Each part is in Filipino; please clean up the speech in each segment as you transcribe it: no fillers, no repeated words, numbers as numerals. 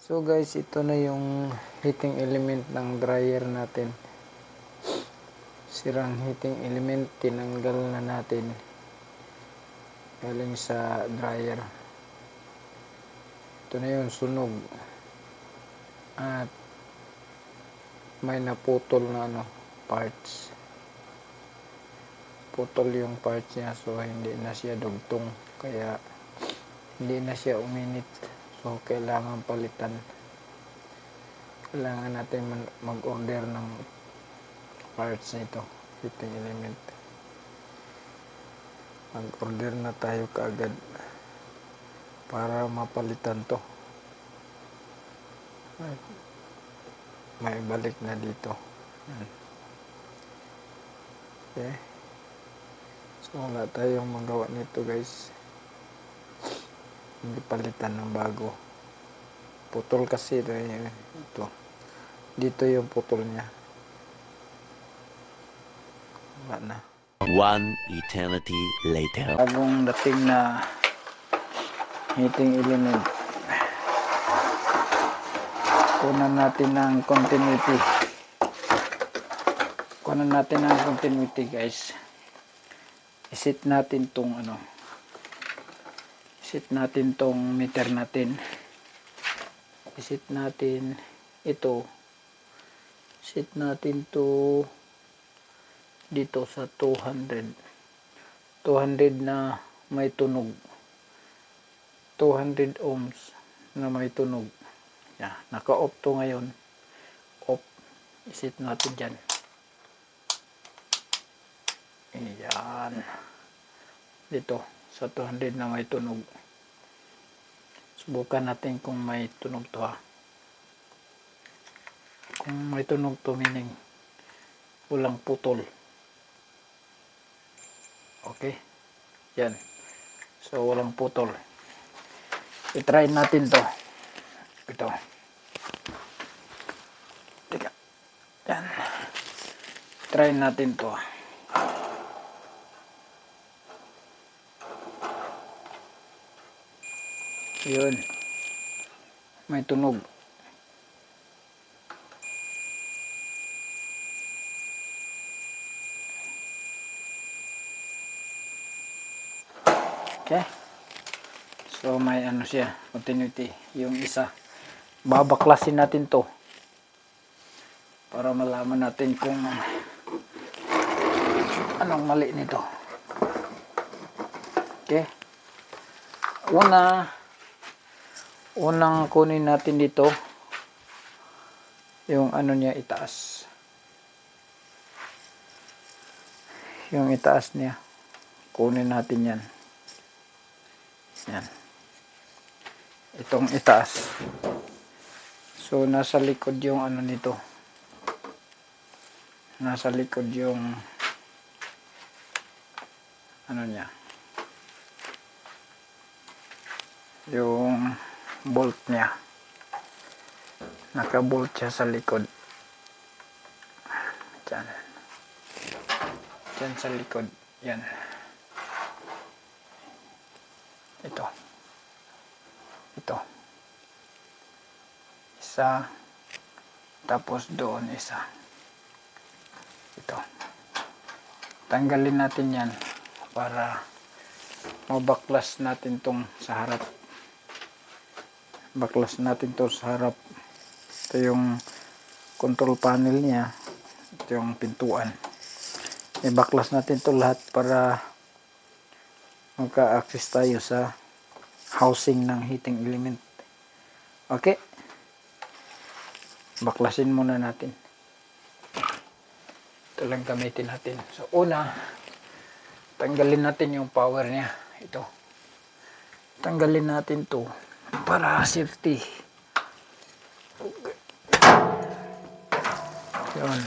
So guys, ito na yung heating element ng dryer natin. Sirang heating element, tinanggal na natin galing sa dryer. Ito na yung sunog. At may naputol na parts. Putol yung parts niya, so hindi na siya dugtong, kaya hindi na siya uminit. So kailangan palitan. Kailangan natin mag-order ng parts nito, heating element. Mag-order na tayo kaagad para mapalitan to. May balik na dito. Okay. So wala tayong magawa nito guys. Hindi palitan ng bago. Putol kasi ito. Dito yung putol niya. Wala na. One eternity later. Bagong dating na heating element. Kunan natin ng continuity. Kunan natin ng continuity guys. Isit natin tong isit natin tong meter natin. Isit natin ito. Isit natin to dito sa 200. 200 na may tunog. 200 ohms na may tunog. Yeah, naka-off to ngayon. Off. Isit natin dyan. Ayan. Dito sa 200 na may tunog. Subukan natin kung may tunog to ha. Kung may tunog to, meaning walang putol. Okay. Yan. So walang putol. I-try natin to. Ito. Teka. Yan. Try natin to. Yun. May tunog. Okay. So may siya, continuity. Yung isa. Babaklasin natin to para malaman natin kung anong mali nito. Okay. Unang kunin natin dito yung niya itaas. Yung itaas niya. Kunin natin yan. Yan. Itong itaas. So nasa likod yung nito. Nasa likod yung niya. Yung bolt niya. Naka-bolt siya sa likod. Diyan. Diyan sa likod. Yan. Ito. Ito. Isa. Tapos doon isa. Ito. Tanggalin natin yan para mabaklas natin tong sa harap. Baklas natin to sa harap. Ito yung control panel niya. Ito yung pintuan. I-baklas natin to lahat para magka-access tayo sa housing ng heating element. Okay. Baklasin muna natin. Ito lang gamitin natin. So una, tanggalin natin yung power niya. Ito. Tanggalin natin to para safety. Okay. Yun.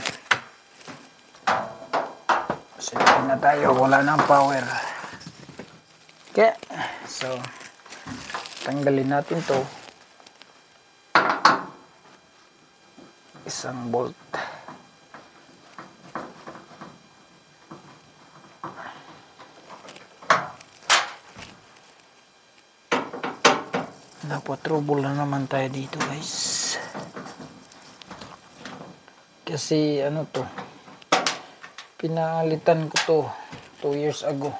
Safety na tayo. Wala nang power. Okay. So, tanggalin natin to. Isang bolt. Napatrouble na naman tayo dito, guys. Kasi ano to, pinalitan ko to 2 years ago.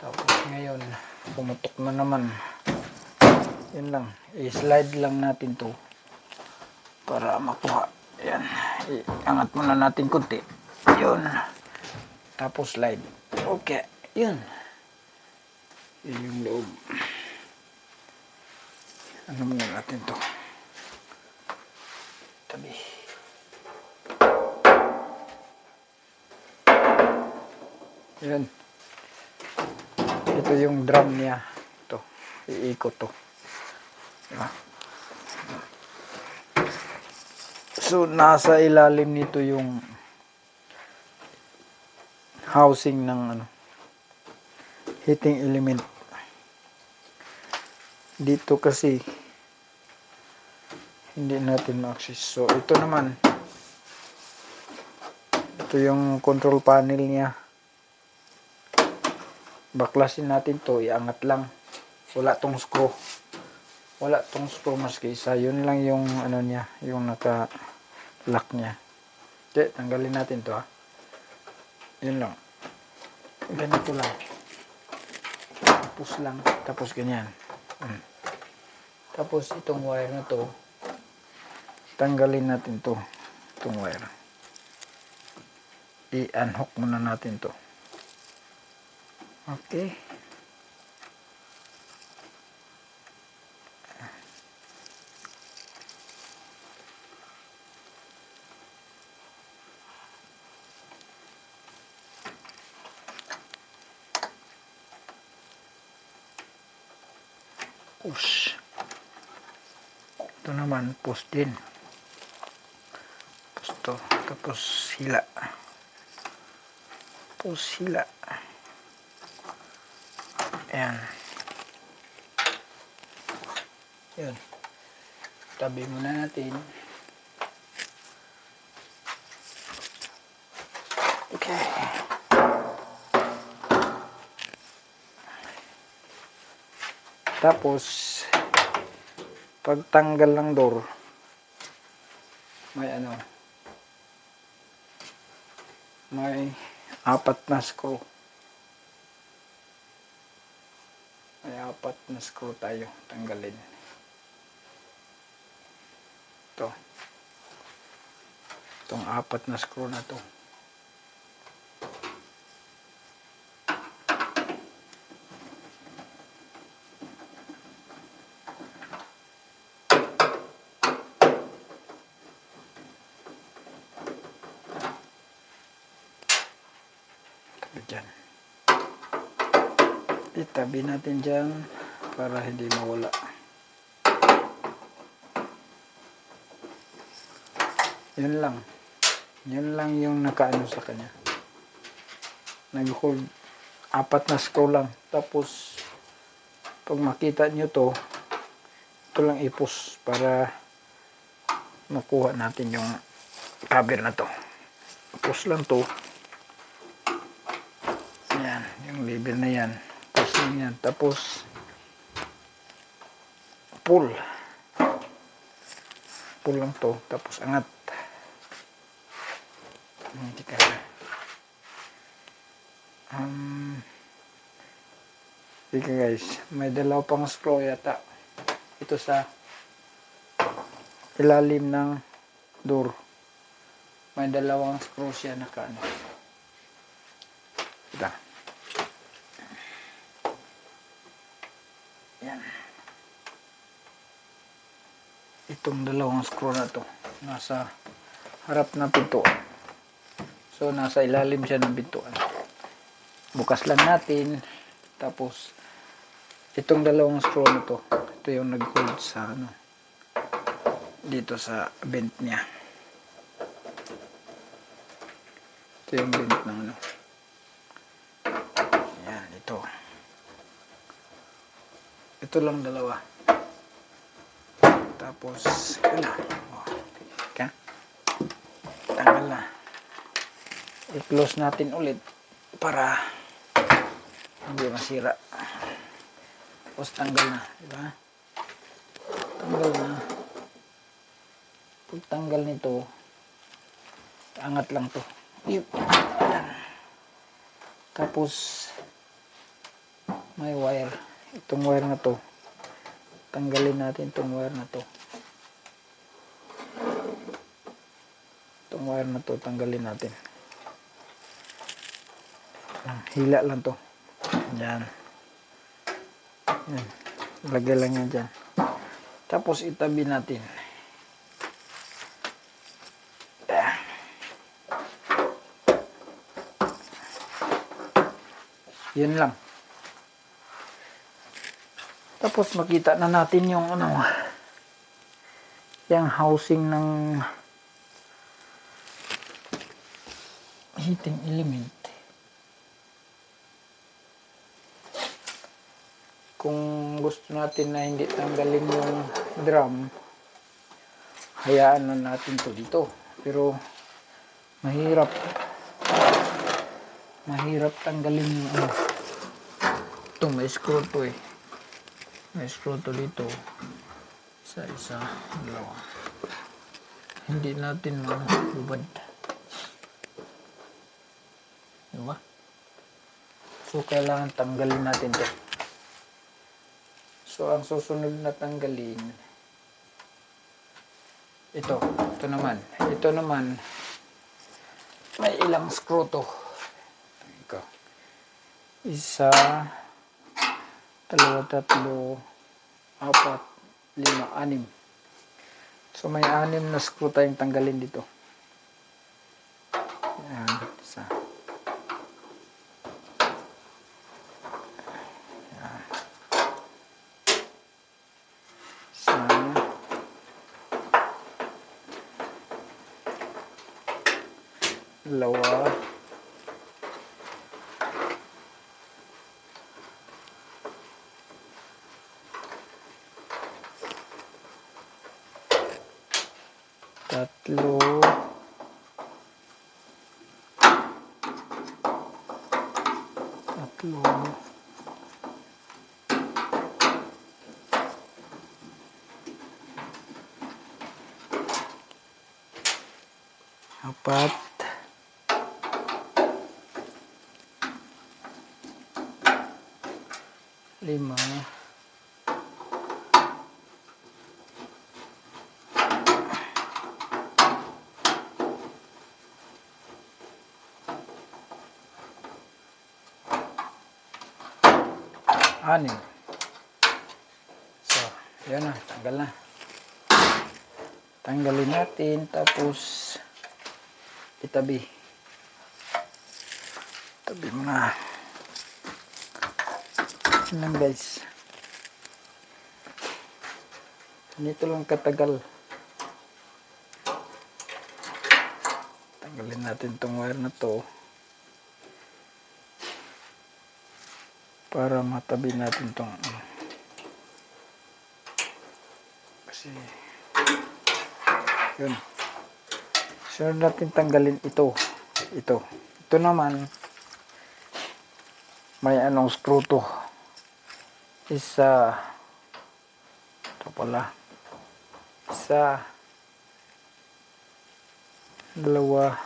Tapos ngayon pumutok na naman. Yun lang, i-slide lang natin to para makuha. Yan, iangat muna natin konti. Yun, tapos slide. Okay, yun. Yun yung loob. Ano muna natin to, tabi. Yan, ito yung drum niya. Ito, iikot to. Diba? So nasa ilalim nito yung housing ng ano, heating element. Dito kasi hindi natin ma-access. So ito naman, ito yung control panel niya. Baklasin natin to, iangat lang. Wala tong screw. Wala tong screw maski isa. Yun lang yung ano niya, yung naka-lock niya. Okay, tanggalin natin to, ha. Yun lang. Ganito lang. Tapos lang. Tapos ganyan. Tapos itong wire na to, tanggalin natin to. Itong wire. I-unhook muna natin to. Okay. Push. Ito naman, push din. Push to. Tapos hila. Push, hila. Ayan. Yun. Tabi muna natin. Okay. Tapos pagtanggal ng door, may ano, may 4 na screw. May 4 na screw tayo tanggalin. Ito. Itong 4 na screw na to. Dyan. Itabi natin dyan para hindi mawala. Yun lang. Yun lang yung nakaano sa kanya. Nag-hold 4 na screw lang. Tapos pag makita nyo to, ito lang ipus para makuha natin yung cover na to. Push lang to. Yan, yung lever na yan. Push lang yan. Tapos pull. Pull lang to. Tapos angat. Hindi ka. Sige guys, may 2 pang screw yata. Ito sa ilalim ng door. May 2 screw siya nakaano. Ito. Yan. Itong 2 screw na to nasa harap ng pintuan. So nasa ilalim siya ng pintuan. Bukas lang natin. Tapos itong 2 screw na to, ito yung nag-hold sa ano, dito sa vent niya. Ito yung vent ng ano. Yan, ito. Ito lang 2. Tapos, yun na. Okay. Tanggal na. I-close natin ulit para hindi masira. Tapos tanggal na, di ba? Tanggal na. Pag tanggal nito, angat lang to. Ayan. Tapos may wire. Itong wire na to, tanggalin natin itong wire na to. Itong wire na to, tanggalin natin. Hila lang to. Yan. Yan. Lagay lang yan dyan. Tapos itabi natin. Yan lang. Tapos makita na natin yung ano, yung housing ng heating element. Kung gusto natin na hindi tanggalin yung drum, hayaan na natin to dito. Pero mahirap tanggalin yung ano. Ito may screw to eh. May screw to dito. Isa, dalawa. Hindi natin lubad. Diba? So kailangan tanggalin natin to. So, ang susunod na tanggalin, ito naman. Ito naman, may ilang screw to. Ito. Isa, dalawa, tatlo, apat, lima, anim. So, may 6 na screw tayong tanggalin dito. Ayan, isa. Dalawa, tatlo, apat, lima, anim. So, yan na, tanggal na. Tanggalin natin, tapos itabi. Tabi mo na. Yan lang guys. Ganito lang katagal. Tanggalin natin itong wire na to. Para matabi natin itong kasi yun. Sunod natin tanggalin ito. Ito naman may anong screw to. Isa, ito pala, isa, dalawa,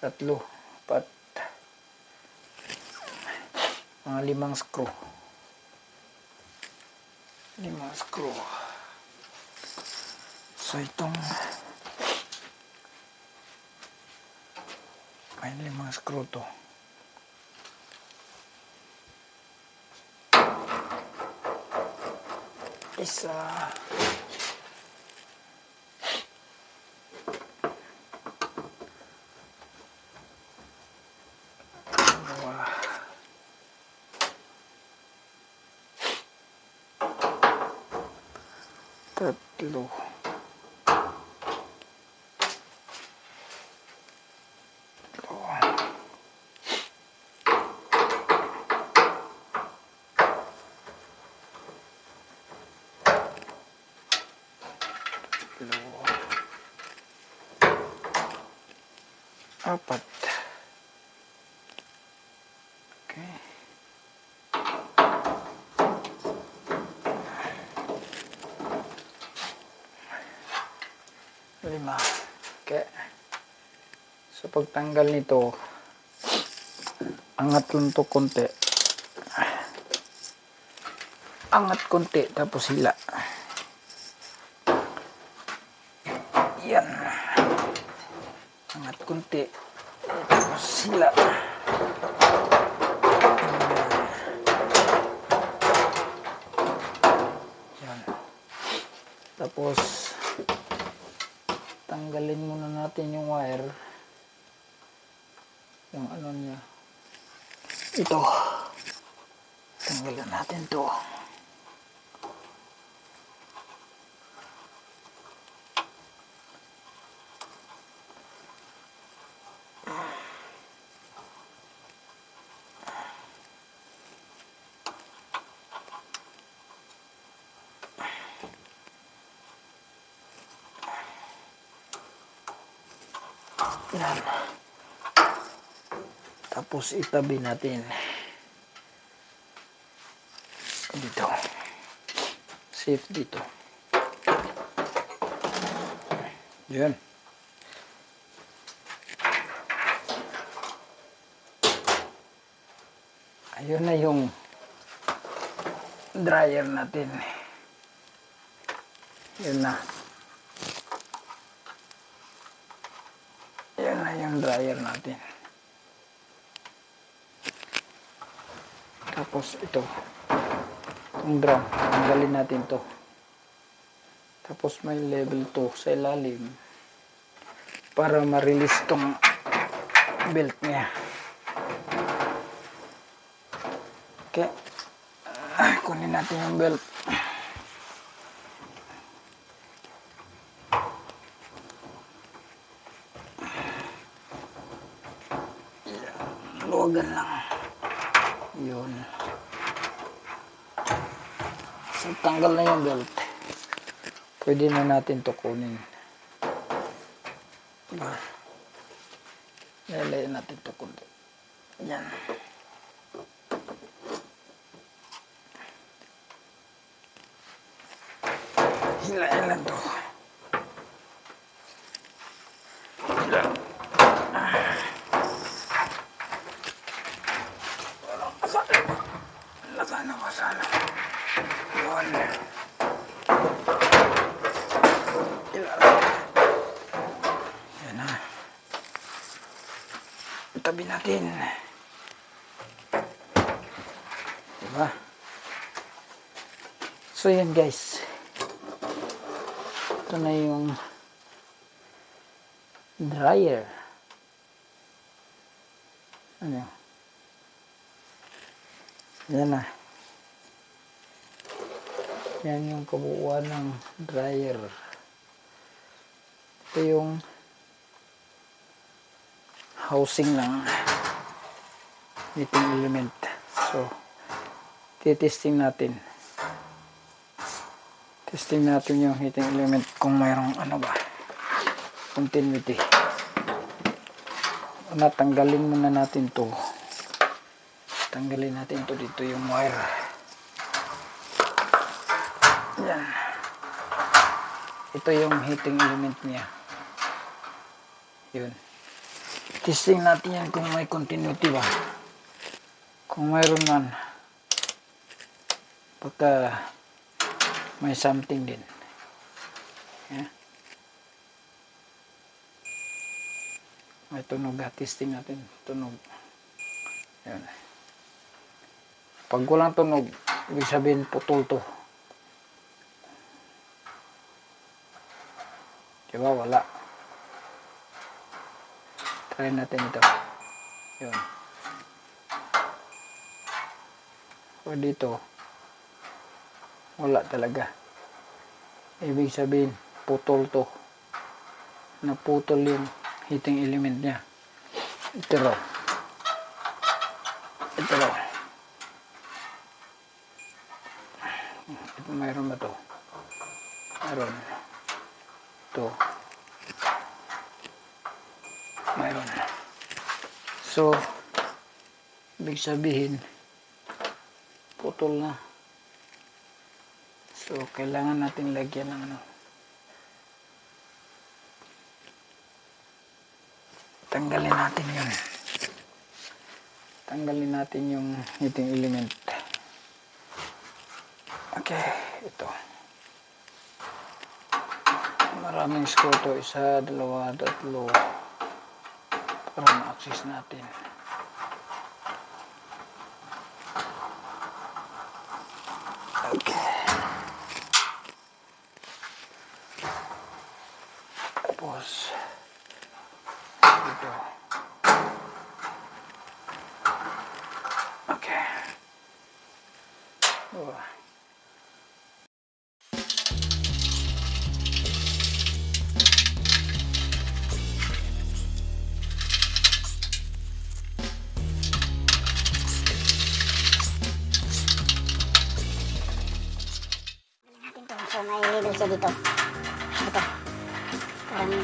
tatlo, apat, mga 5 screw. 5 screw. So itong may 5 screw to. Isa, dalawa, tatlo, apat. Okay. pagtanggal nito, angat lang to konti. Angat konti, tapos hila. Yan. Angat konti, tapos hila. Yan. Tapos, tanggalin muna natin yung wire. Yung ano niya. Ito. Tanggalin natin to. Yan. Tapos itabi natin dito. Safe dito. Yan. Ayun na yung dryer natin. Yun na. Yan na yung dryer natin. Tapos ito. Itong drum. Tanggalin natin to. Tapos may level 2 sa ilalim. Para ma-release tong belt niya. Okay. Kunin natin yung belt. Luwagan lang. Yun. So, tanggal na yung belt. Pwede na natin to kunin. Diba? Nilalayan natin to kunti. Yan. Hilayan lang to. Hilayan. Sana. Yun. Yan na. Tabi natin. Diba? So yan guys. Ito na yung dryer. Ano? Yan na. Yan yung kabuuan ng dryer. Ito yung housing ng heating element. So, titesting natin. Testing natin yung heating element kung mayroong ano ba, continuity. Natanggalin muna natin to. Tanggalin natin to dito yung wire. Yan. Ito yung heating element niya. Yun. Testing natin yan kung may continuity ba. Kung mayroon man, baka may something din. Yeah. May tunog ha. Testing natin. Tunog. Yan. Pag walang tunog, ibig sabihin putol to. Diba? Wala. Try natin ito. Yun. O dito, wala talaga. Ibig sabihin, putol to. Naputol yung heating element niya. Ito raw. Ito raw. Ito, mayroon ba to? Mayroon. Ito. Mayroon. So, ibig sabihin, putol na. So, kailangan natin lagyan ng ano. Tanggalin natin yun. Tanggalin natin yung heating element. Okay, ito. Maraming screw to. 1, 2, 3. Para ma-access natin. Okay. Tapos dito. Okay. So may label siya dito. Ito.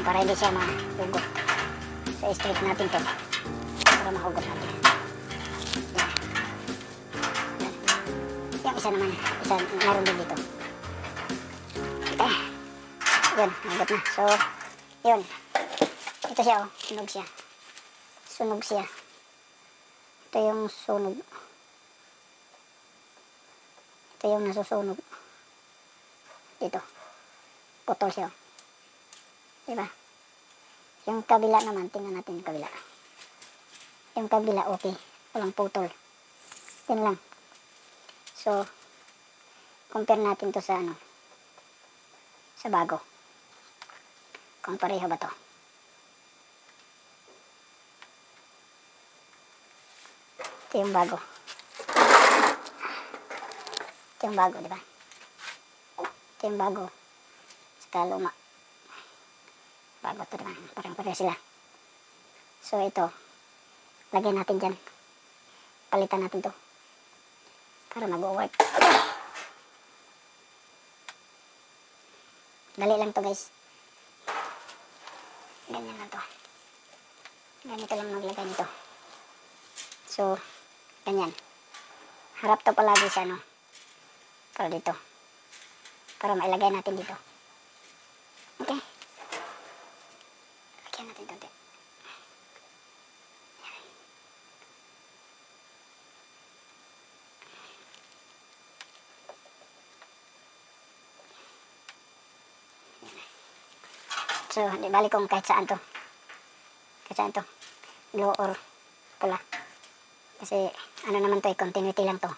Para hindi siya mahugot. So i-straight natin to. Para mahugot natin. Yan. Yung isa naman. Isa meron din dito. Okay. Yun. Mahugot na. So yun. Ito siya oh. Sunog siya. Sunog siya. Ito yung sunog. Ito yung nasusunog. Dito. Putol siya. Diba? Yung kabila naman, tingnan natin yung kabila. Yung kabila, okay. Walang putol. Yan lang. So, compare natin to sa ano. Sa bago. Kung pareho ba to. Ito yung bago. Ito yung bago, diba? Ito yung bago. Saka luma. Bago ito naman. Parang-pareho sila. So ito. Lagyan natin dyan. Palitan natin to. Para mag-work. Dali lang to guys. Ganyan lang to. Ganito lang maglagay nito. So, ganyan. Harap to palagi sa ano. Para dito. Para mailagay natin dito. Okay. Lagyan natin ito. So, di bali kung kahit saan to. Kahit saan to. Blue or pula. Kasi, ano naman to eh, continuity lang to.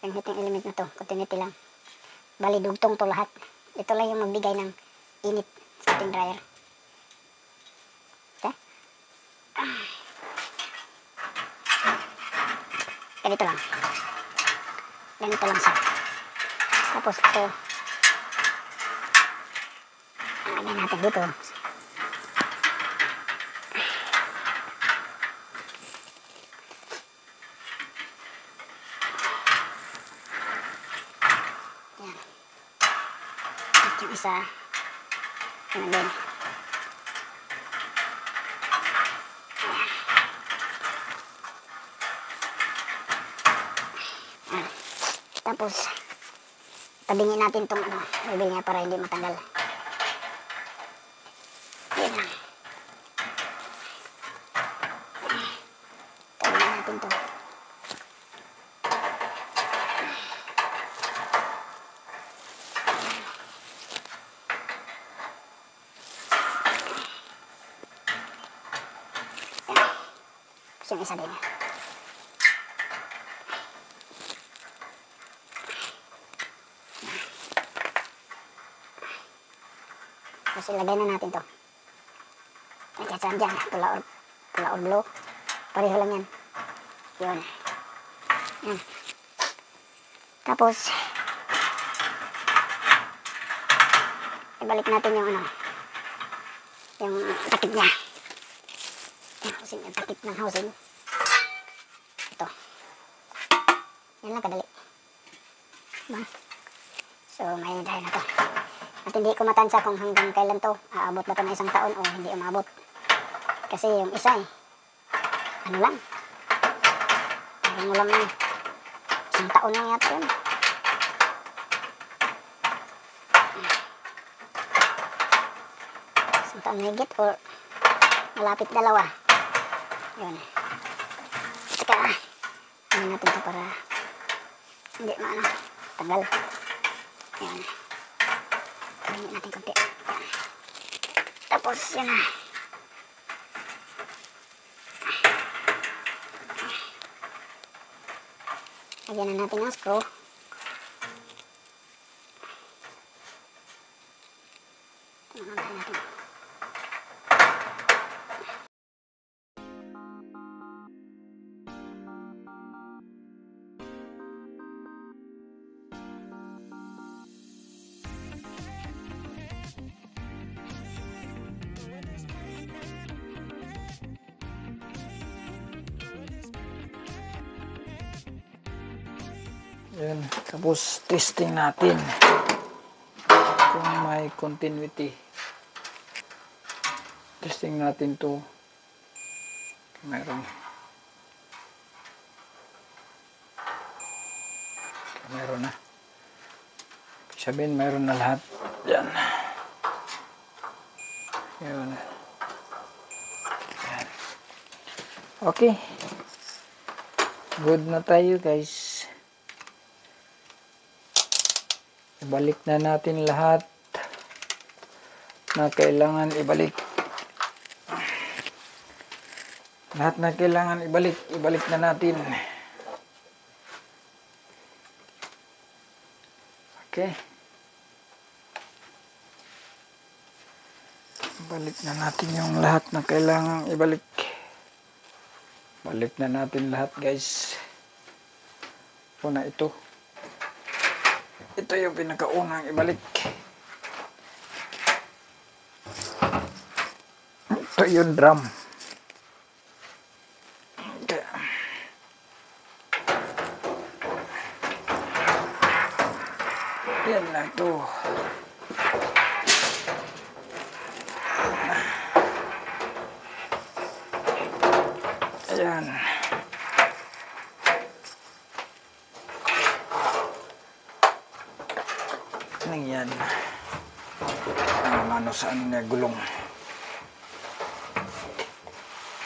Yung heating element na to, continuity lang. Bali, dugtong to lahat. Ito lang yung magbigay ng init sa ating dryer. Okay? Ganito lang. Ganito lang siya. Tapos ito. Lagyan natin dito. Yung isa ano din tapos tabingin natin itong ano label niya para hindi matanggal. Yan lang, tabingin natin ito. Yung isa din. Tapos ilagay na natin to. Kahit saan dyan, pula or blue. Pareho lang yan. Yun. Yan. Tapos ibalik natin yung ano, yung takip niya. Housing, yung takip ng housing. Ito. Yan lang kadali. Diba? So, may dryer na to. At hindi ko matansa kung hanggang kailan to. Aabot ba to na 1 taon o hindi umabot. Kasi yung isa eh, ano lang. Parang walang 1 taon lang yata yun. Isang taon higit or malapit dalawa. Yun. Saka, ano natin ito para hindi maano, tanggal. Yan. Karingin natin konti. Yan. Tapos, yun na. Lagyan na natin ang screw. Lagyan natin. Yan. Tapos testing natin kung may continuity. Testing natin to. Meron na. Sabihin meron na lahat. Yan. Yan. Okay. Good na tayo, guys. Ibalik na natin lahat na kailangan ibalik. Lahat na kailangan ibalik, ibalik na natin. Okay. Balik na natin yung lahat na kailangan ibalik. Balik na natin lahat, guys. Una ito. Ito yung pinakaunang ibalik. Ito yung drum. Okay. Yan na ito. Ayan. Yan. Ano saan na gulong.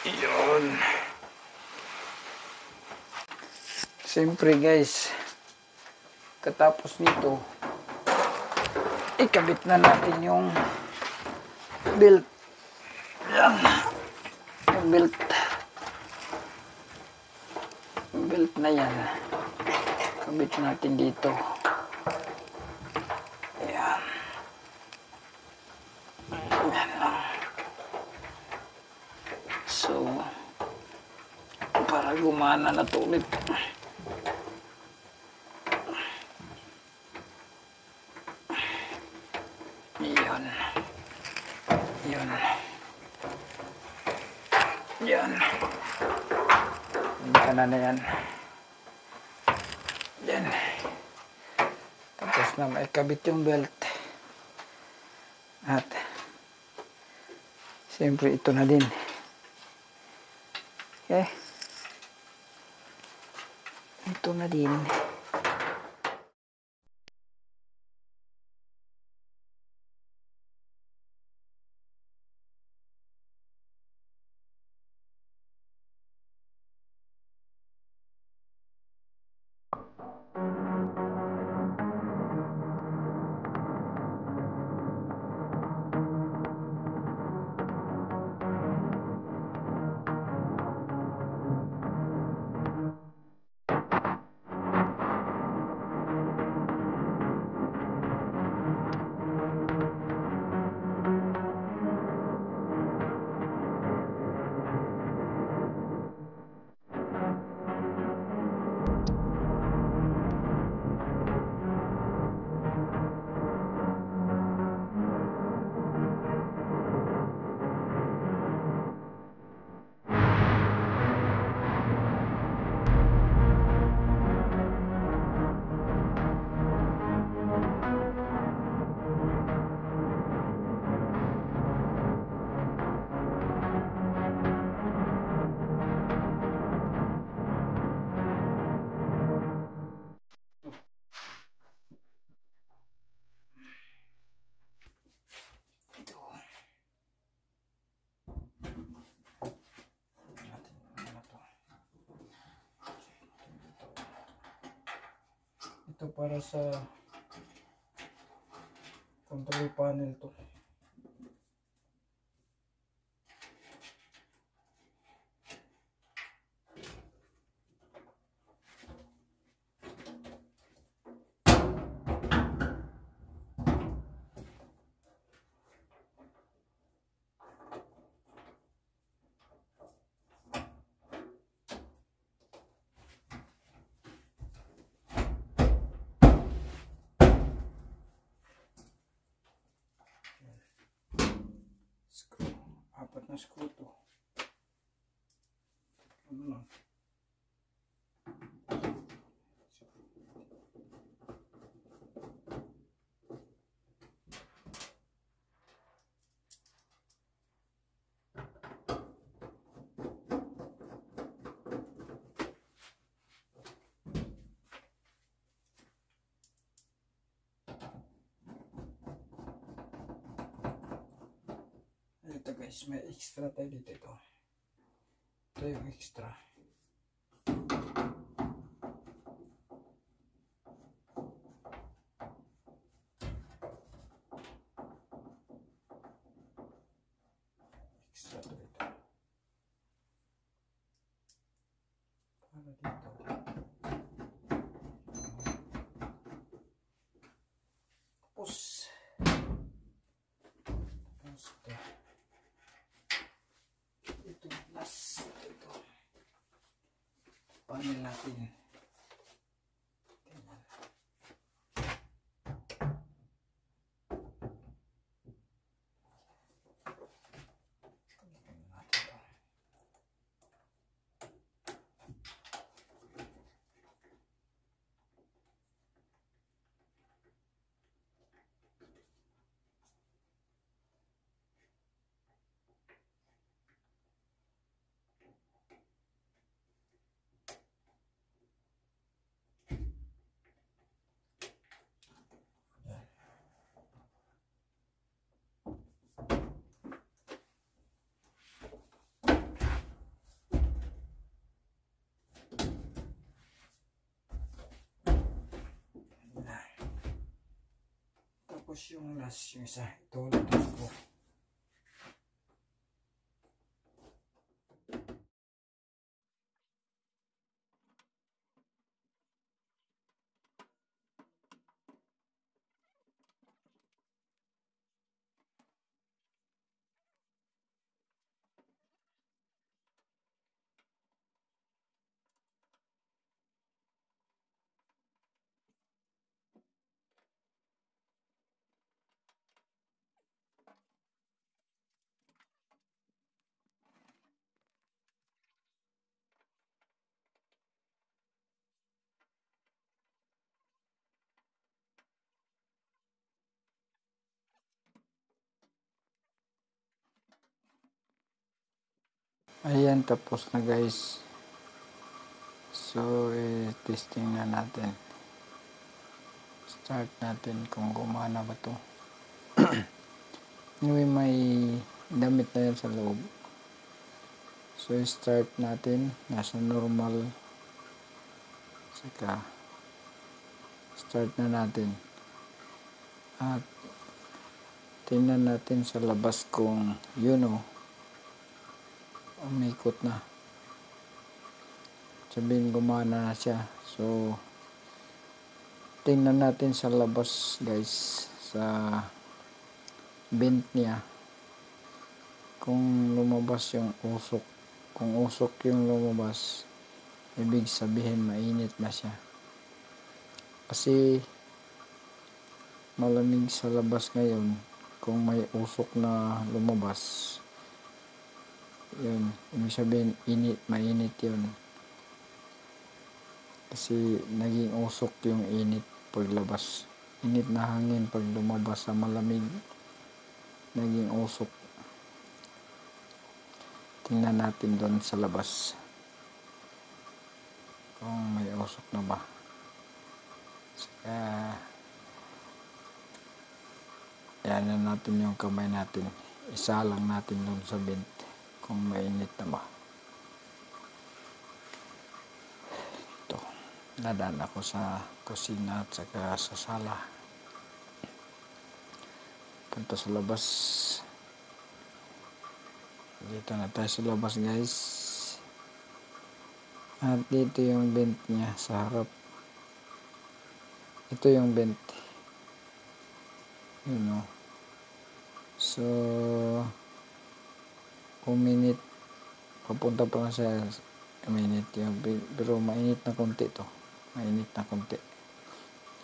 Yun. Siyempre, guys, katapos nito, ikabit na natin yung belt. Yan. Yung belt. Yung belt na yan. Kabit natin dito. So, para gumana na ito ulit. Yan. Yan. Yan. Gumana na yan. Yan. Tapos na maikabit yung belt. At siyempre ito na din. Okay. Ito na din. Ito para sa control panel to. Screw. 4 na screw to. Ano lang. Ito guys, may extra tayo dito. Ito yung extra. Extra to dito. Para dito. Tapos ito. Ito, last. Ito. Panel natin. Tingnan. Tingnan natin ito. Tapos yung last, yung isa, ito ulit ko. Ayan, tapos na guys. So, testing na natin. Start natin kung gumana ba to. Anyway, may damit na yan sa loob. So, start natin. Nasa normal. Saka, start na natin. At, tingnan natin sa labas kung, umikot na. Sabihin gumana na siya. So, tingnan natin sa labas guys. Sa vent niya. Kung lumabas yung usok. Kung usok yung lumabas, ibig sabihin mainit na siya. Kasi, malamig sa labas ngayon. Kung may usok na lumabas, yun, ibig sabihin mainit yun. Kasi naging usok yung init paglabas. Init na hangin pag lumabas sa malamig, naging usok. Tingnan natin doon sa labas kung may usok na ba. Saka yan na natin yung kamay natin. Isa lang natin doon sa vent kung mainit na ba. Ito. Dadaan ako sa kusina at saka sa sala. Punta sa labas. Dito na tayo sa labas, guys. At dito yung vent niya sa harap. Ito yung vent. Yun, oh. So, uminit. Papunta pa lang siya. Uminit yung, pero mainit na konti to. Mainit na konti.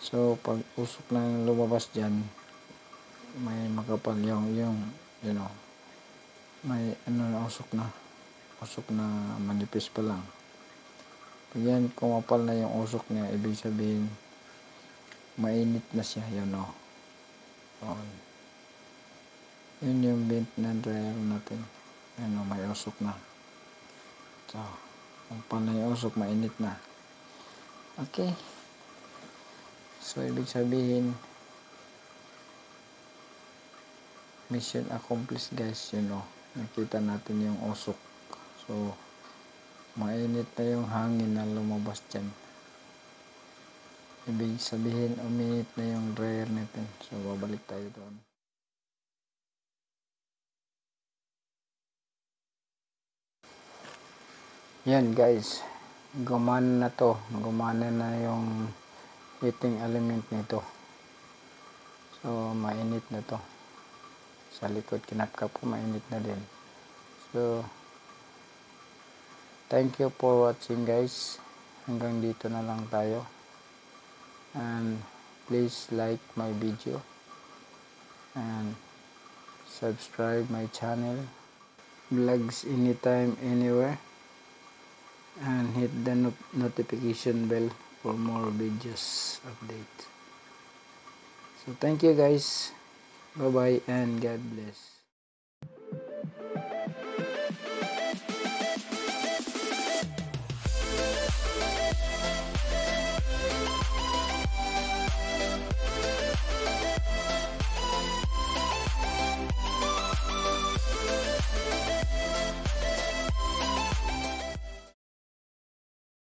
So, pag usok na yung lumabas dyan, may makapal yung you know, may usok na manipis pa lang. Pag yan, kumapal na yung usok niya, ibig sabihin, mainit na siya, yun o. Yun yung vent na dryer natin. Yun o, may usok na. So, kumapal na yung usok, mainit na. Okay. So, ibig sabihin, mission accomplished, guys, you know. Nakita natin yung usok. So, mainit na yung hangin na lumabas dyan. Ibig sabihin, uminit na yung dryer natin. So, babalik tayo doon. Yan, guys. Gumana na to. Gumana na yung heating element nito. So, mainit na to. Sa likod, kinapkap ko, mainit na din. So, thank you for watching, guys. Hanggang dito na lang tayo. And please like my video. And subscribe my channel. Vlogs anytime, anywhere. And hit the notification bell for more videos update. So, thank you, guys. Bye-bye and God bless.